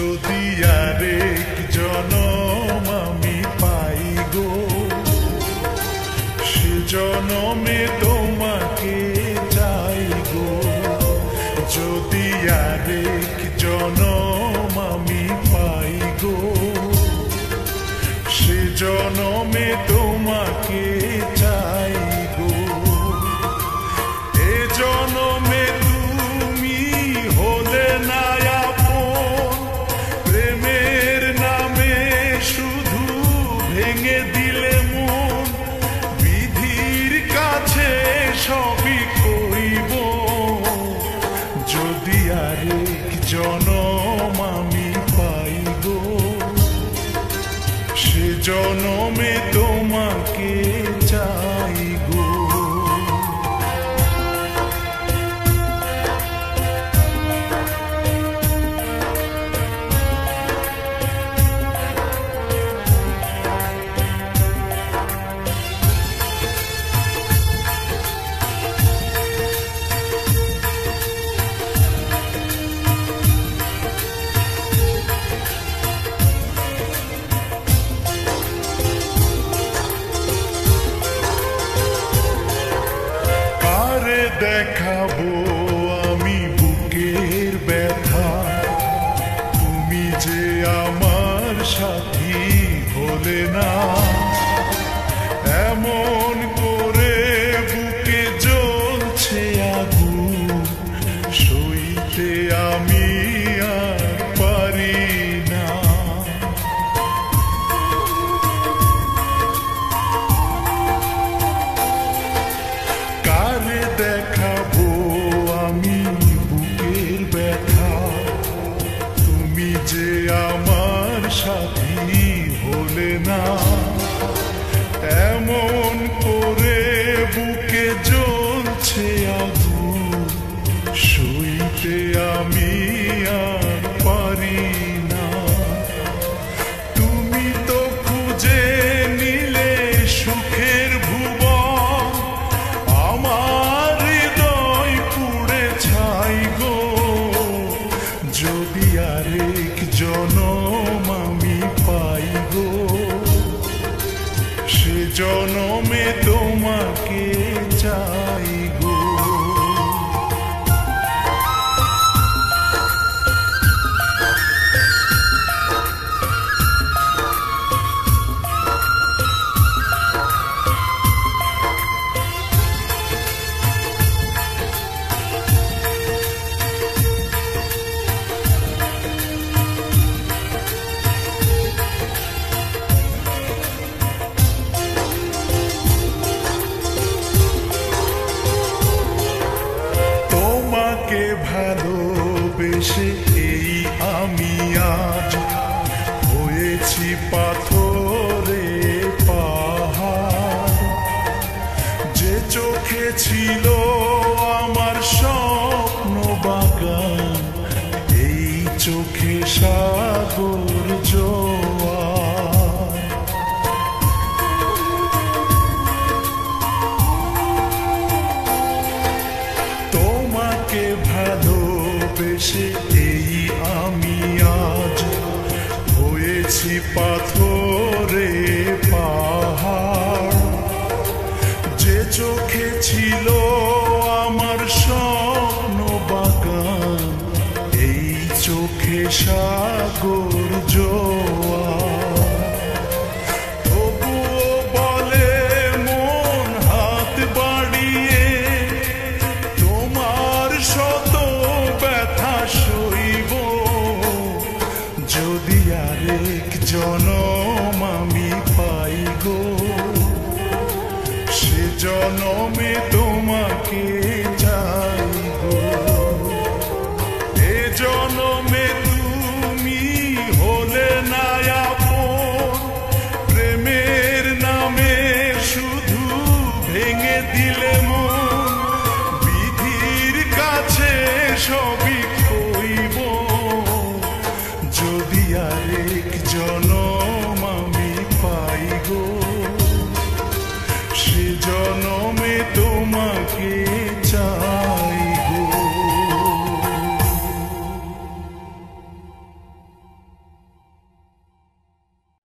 যদি আরেক জনম আমি পাই গো, সে জনমে তোমাকে চাই গো। যদি আরেক জনম আমি পাই গো, সে জনমে তোমাকে চাই গো। এ জনমে তুমি হলে না আপন, প্রেমের নামে শুধু ভেঙে দিলে মন। বিধির কাছে সবই কইব, যদি আরেক জনম আমি পাই গো, সে জনমে তোমাকে চাই গো। দেখাবো আমি বুকের ব্যথা, তুমি যে আমার সাথী হলে না। এমন করে বুকে জ্বলছে আগুন, সইতে আমি আর পারি না। কারে দেখাবো আমি বুকের ব্যথা, তুমি যে আমার সাথী হলে না। এমন করে বুকে জ্বলছে আগুন, সইতে আমি আর পারি না। তুমি তো খুঁজে নিলে সুখের ভুবন, আমার হৃদয় পুড়ে ছাই গো। যদি আরেক জনম আমি পাই গো, সে জনমে তোমাকে চাই গো। তোমাকে ভালোবেসে এই আমি আজ হয়েছি পাথরে পাহাড়। যে চোখে ছিল আমার স্বপ্ন বাগান, এই চোখে সাগর জোয়ার। তোমাকে ভালোবেসে এই আমি আজ হয়েছি পাথরে পাহাড়। যে চোখে ছিল আমার স্বপ্ন বাগান, এই চোখে সাগর জোয়ার। তবুও বলে মন হাত বাড়িয়ে, তোমার শত ব্যথা সইব। যদি আরেক জনম আমি পাই গো, সে জনমে তোমাকে চাই গো। এ জনমে তুমি হলে না আপন, প্রেমের নামে শুধু ভেঙে দিলে মন। বিধির কাছে সবই কইব, যদি আরেক জনম